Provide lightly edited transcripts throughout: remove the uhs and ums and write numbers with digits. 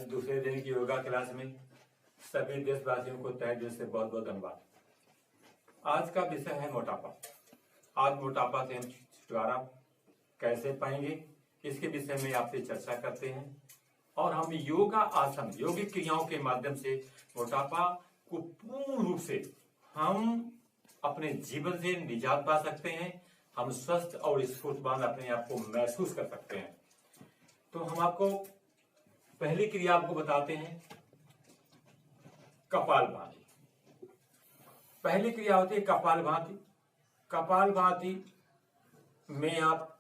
दूसरे दिन की योगा क्लास में सभी देशवासियों को तहे दिल से बहुत बहुत धन्यवाद। आज का विषय है मोटापा। आज मोटापा से हम छुटकारा कैसे पाएंगे, इसके विषय में आपसे चर्चा करते हैं और हम योगा आसन, योगिक क्रियाओं के माध्यम से मोटापा को पूर्ण रूप से हम अपने जीवन से निजात पा सकते हैं। हम स्वस्थ और स्फूर्तिवान अपने आप को महसूस कर सकते हैं। तो हम आपको पहली क्रिया आपको बताते हैं, कपालभाति। पहली क्रिया होती है कपालभाति। कपालभाति में आप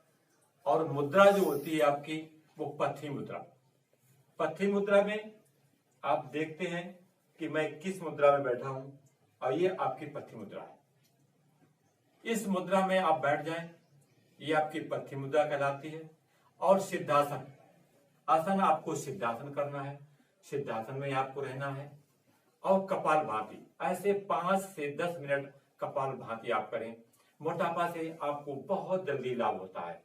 और मुद्रा जो होती है आपकी वो पथी मुद्रा। पथी मुद्रा में आप देखते हैं कि मैं किस मुद्रा में बैठा हूं और ये आपकी पथी मुद्रा है। इस मुद्रा में आप बैठ जाएं, ये आपकी पथी मुद्रा कहलाती है। और सिद्धासन आसन, आपको सिद्धासन करना है, सिद्धासन में आपको रहना है। और कपालभाति, ऐसे 5 से 10 मिनट कपालभाति आप करें। मोटापा से आपको बहुत जल्दी लाभ होता है।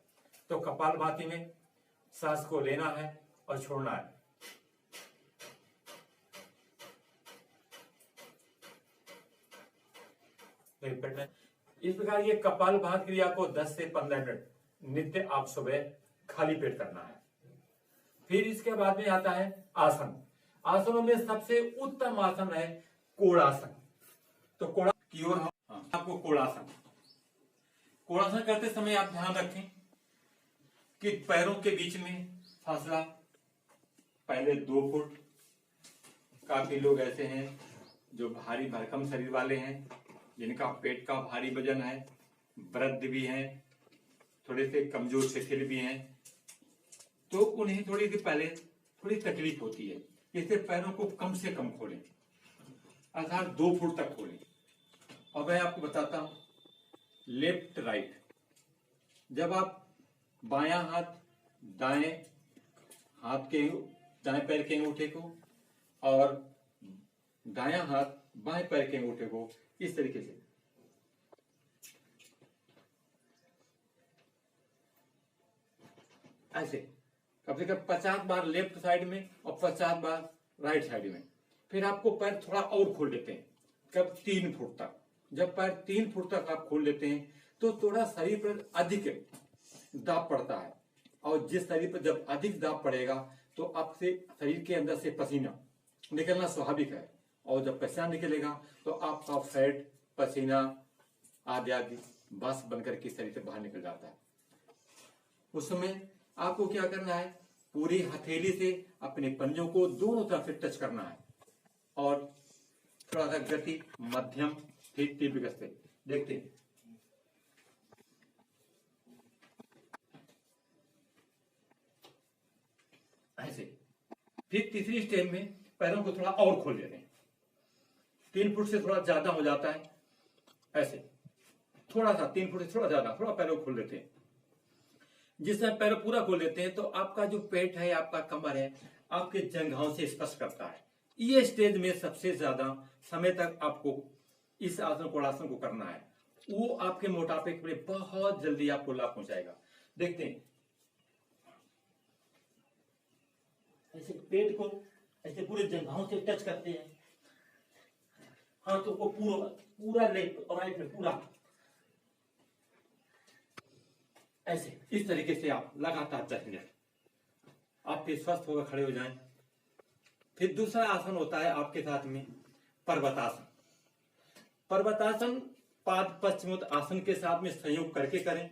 तो कपालभाति में सांस को लेना है और छोड़ना है। इस प्रकार ये कपालभाति क्रिया को 10 से 15 मिनट नित्य आप सुबह खाली पेट करना है। फिर इसके बाद में आता है आसन। आसनों में सबसे उत्तम आसन है कोणासन। तो कोणा की ओर हम आपको कोणासन। कोणासन करते समय आप ध्यान रखें कि पैरों के बीच में फासला पहले 2 फुट। काफी लोग ऐसे हैं जो भारी भरकम शरीर वाले हैं, जिनका पेट का भारी वजन है, वृद्ध भी हैं, थोड़े से कमजोर शिथिल भी हैं, तो उन्हें थोड़ी सी पहले थोड़ी तकलीफ होती है। इससे पैरों को कम से कम खोलें, अर्थात 2 फुट तक खोलें। और मैं आपको बताता हूं लेफ्ट राइट। जब आप बायां हाथ दाएं हाथ के दाएं पैर के अंगूठे को और दायां हाथ बाएं पैर के अंगूठे को इस तरीके से ऐसे कम से कम 50 बार लेफ्ट साइड में और 50 बार राइट साइड में। फिर आपको पैर थोड़ा और खोल देते हैं, कब 3 फुट तक। जब पैर 3 फुट तक आप खोल लेते हैं तो थोड़ा शरीर पर अधिक दाब पड़ता है। और जिस शरीर पर जब अधिक दाब पड़ेगा तो आपसे शरीर के अंदर से पसीना निकलना स्वाभाविक है। और जब पसीना निकलेगा तो आपका फैट, पसीना आदि आदि बस बनकर के शरीर से बाहर निकल जाता है। उस समय आपको क्या करना है, पूरी हथेली से अपने पंजों को दोनों तरफ से टच करना है और थोड़ा सा गति मध्यम फिर तीव्र गति से देखते हैं। ऐसे फिर तीसरी स्टेप में पैरों को थोड़ा और खोल देते हैं। 3 फुट से थोड़ा ज्यादा हो जाता है, ऐसे थोड़ा सा 3 फुट से थोड़ा ज्यादा थोड़ा पैरों को खोल देते हैं। जिस समय पैर पूरा खोल लेते हैं तो आपका जो पेट है, आपका कमर है, आपके जंघाओं से स्पर्श करता है। ये स्टेज में सबसे ज्यादा समय तक आपको इस आसन कोणासन को करना है। वो आपके मोटापे के लिए बहुत जल्दी आपको लाभ पहुंचाएगा। देखते हैं, ऐसे पेट को ऐसे पूरे जंघाओं से टच करते हैं, हाथों को पूरा लेफ्ट और राइट में पूरा ऐसे इस तरीके से आप लगातार 10 मिनट आप फिर स्वस्थ होकर खड़े हो जाएं। फिर दूसरा आसन होता है आपके साथ में पर्वतासन। पर्वतासन पाद पश्चिमोत्तान आसन के साथ में संयोग करके करें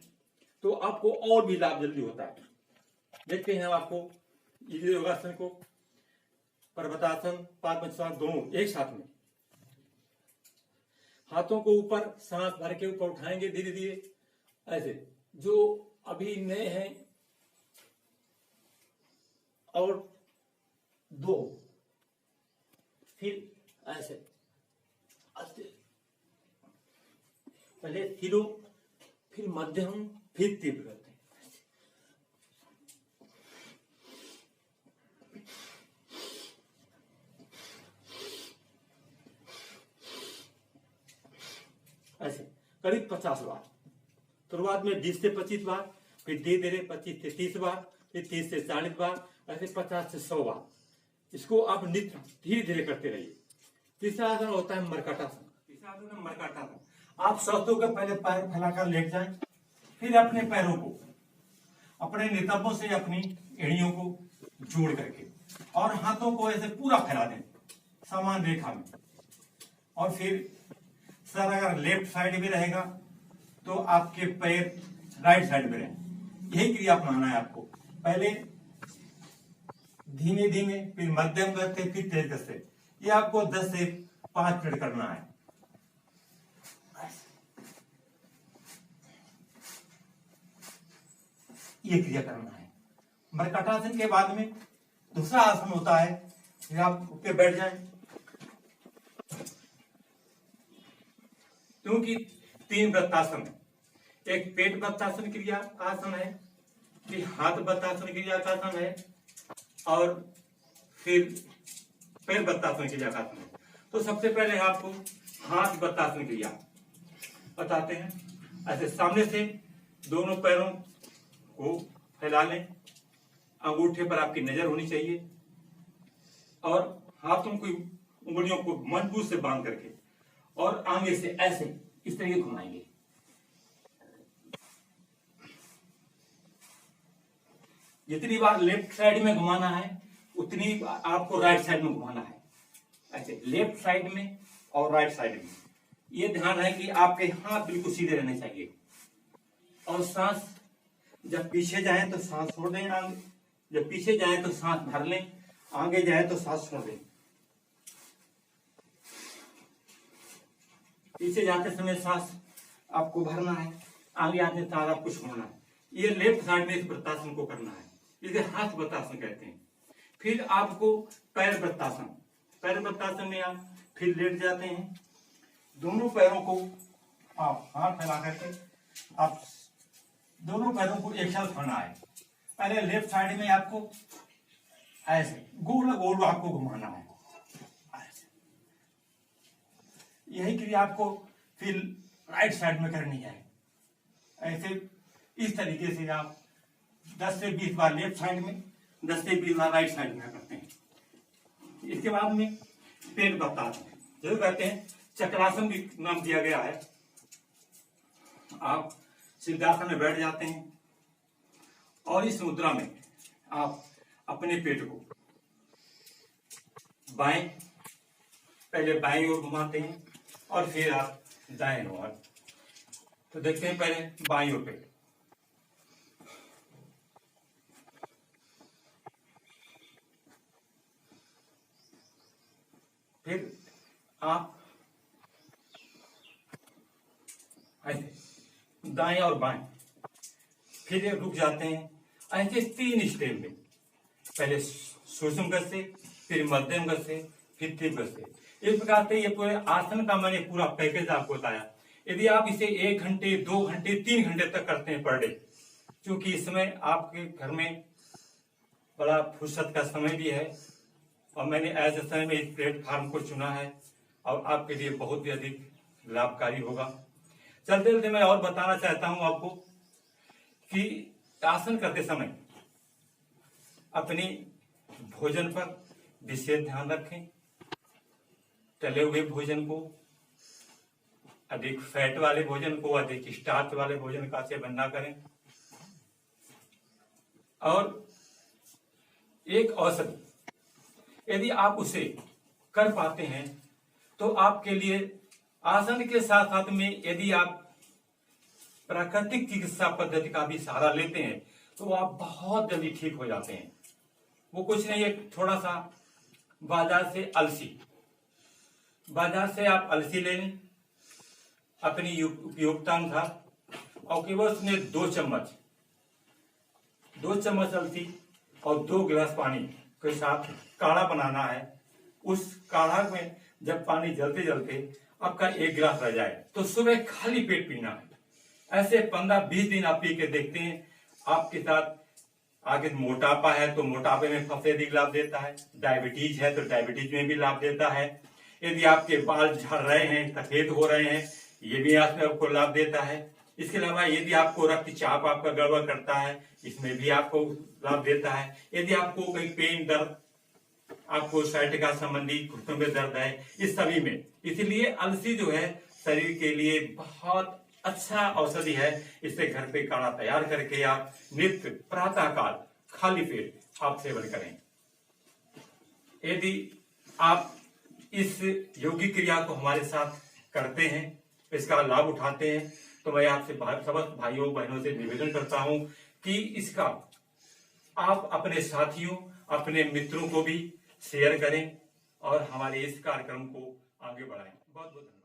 तो आपको और भी लाभ जल्दी होता है। देखते हैं आपको योगासन को, पर्वतासन पाद पश्चिमोत्तान दोनों एक साथ में। हाथों को ऊपर सांस भर के ऊपर उठाएंगे धीरे धीरे, ऐसे जो अभी नए हैं। और 2 फिर ऐसे पहले धीरो, फिर मध्यम, फिर तीव्र करते हैं। ऐसे करीब 50 बार। शुरुआत में 20 से 25 बार, फिर धीरे धीरे 25 से 30 बार, फिर 30 से 40 बार, ऐसे 50 से 100 बार इसको आप नित्य धीरे धीरे करते रहिए। तीसरा आसन होता है मरकटासन। तीसरा आसन है मरकटासन। आप स्वस्थ होकर पहले पैर फैलाकर लेट जाएं, फिर अपने पैरों को अपने नितंबों से अपनी एड़ियों को जोड़ करके और हाथों को ऐसे पूरा फैला दें समान रेखा में, और फिर सर अगर लेफ्ट साइड में रहेगा तो आपके पैर राइट साइड में रहें। यही क्रिया अपनाना है आपको। पहले धीमे धीमे, फिर मध्यम करते, फिर तेज करते। ये आपको 10 से 5 मिनट करना है। ये क्रिया करना है। मरकटासन के बाद में दूसरा आसन होता है, फिर आप उठ के बैठ जाएं। क्योंकि 3 वृत्तासन है, एक पेट वृत्तासन क्रिया आसन है, फिर हाथ वृत्तासन क्रिया का आसन है, और फिर पैर वृत्तासन क्रिया का आसन है। तो सबसे पहले आपको हाथ वृत्तासन क्रिया बताते हैं। ऐसे सामने से दोनों पैरों को फैला लें, अंगूठे पर आपकी नजर होनी चाहिए, और हाथों की उंगलियों को मजबूत से बांध करके और आगे से ऐसे इस तरीके घुमाएंगे। जितनी बार लेफ्ट साइड में घुमाना है उतनी आपको राइट साइड में घुमाना है। ऐसे लेफ्ट साइड में और राइट साइड में। ये ध्यान है कि आपके हाथ बिल्कुल सीधे रहने चाहिए, और सांस जब पीछे जाए तो सांस छोड़ दें, आगे जब पीछे जाए तो सांस भर लें, आगे जाए तो सांस छोड़ दें। पीछे जाते समय सांस आपको भरना है, आगे आते सांस आपको छोड़ना है। ये लेफ्ट साइड में इस वृत्तासन को करना है, इसे हाथ वृत्तासन कहते हैं। फिर आपको पैर वृत्तासन। पैर वृत्तासन में आप फिर लेट जाते हैं, दोनों पैरों को आप हाथ फैला करके आप दोनों पैरों को एक साथ छोड़ना है। पहले लेफ्ट साइड में आपको ऐसे गोल गोल आपको घुमाना है। यही क्रिया आपको फिर राइट साइड में करनी है। ऐसे इस तरीके से आप 10 से 20 बार लेफ्ट साइड में, 10 से 20 बार राइट साइड में करते हैं। इसके बाद में पेट वृत्तासन जरूर कहते हैं, चक्रासन भी नाम दिया गया है। आप सिद्धासन में बैठ जाते हैं और इस मुद्रा में आप अपने पेट को बाएं, पहले बाएं ओर घुमाते हैं और फिर आप दाएं ओर। तो देखते हैं पहले बाएं ओर पेट, फिर आप ऐसे दाएं और बाएं, फिर रुक जाते हैं। ऐसे 3 स्टेप में, पहले सूक्ष्म गति से, फिर मध्यम गति से, फिर तीव्र गति से। इस प्रकार से ये पूरे आसन का मैंने पूरा पैकेज आपको बताया। यदि आप इसे 1 घंटे, 2 घंटे, 3 घंटे तक करते हैं पर डे, क्योंकि इसमें आपके घर में बड़ा फुर्सत का समय भी है, और मैंने ऐसे समय में इस प्लेटफॉर्म को चुना है और आपके लिए बहुत ही अधिक लाभकारी होगा। चलते चलते मैं और बताना चाहता हूं आपको कि आसन करते समय अपनी भोजन पर विशेष ध्यान रखें। तले हुए भोजन को, अधिक फैट वाले भोजन को, अधिक स्टार्च वाले भोजन का सेवन न करें। और एक औषधि यदि आप उसे कर पाते हैं तो आपके लिए आसन के साथ साथ में यदि आप प्राकृतिक चिकित्सा पद्धति का भी सहारा लेते हैं तो आप बहुत जल्दी ठीक हो जाते हैं। वो कुछ नहीं है, थोड़ा सा बाजार से आप अलसी ले लें अपनी उपयोगिता अनुसार, और केवल उसमें 2 चम्मच अलसी और 2 गिलास पानी के साथ काढ़ा बनाना है। उस काढ़ा में जब पानी जलते जलते आपका 1 गिलास रह जाए तो सुबह खाली पेट पीना है। ऐसे 15-20 दिन आप पी के देखते हैं, आपके साथ आगे मोटापा है तो मोटापे में सबसे अधिक लाभ देता है, डायबिटीज है तो डायबिटीज में भी लाभ देता है, यदि आपके बाल झड़ रहे हैं, सफेद हो रहे हैं, ये भी आपको लाभ देता है। इसके अलावा यदि आपको रक्तचाप आपका गड़बड़ करता है, इसमें भी आपको लाभ देता है। यदि आपको कहीं पेन, दर्द आपको साइटिका संबंधी घुटनों में दर्द है, इस सभी में। इसलिए अलसी जो है शरीर के लिए बहुत अच्छा औषधि है। इसे घर पे काढ़ा तैयार करके आप नित्य प्रातः काल खाली पेट आप सेवन करें। यदि आप इस योगिक क्रिया को हमारे साथ करते हैं, इसका लाभ उठाते हैं, तो मैं आपसे समस्त भाइयों बहनों से निवेदन करता हूं कि इसका आप अपने साथियों, अपने मित्रों को भी शेयर करें और हमारे इस कार्यक्रम को आगे बढ़ाएं। बहुत बहुत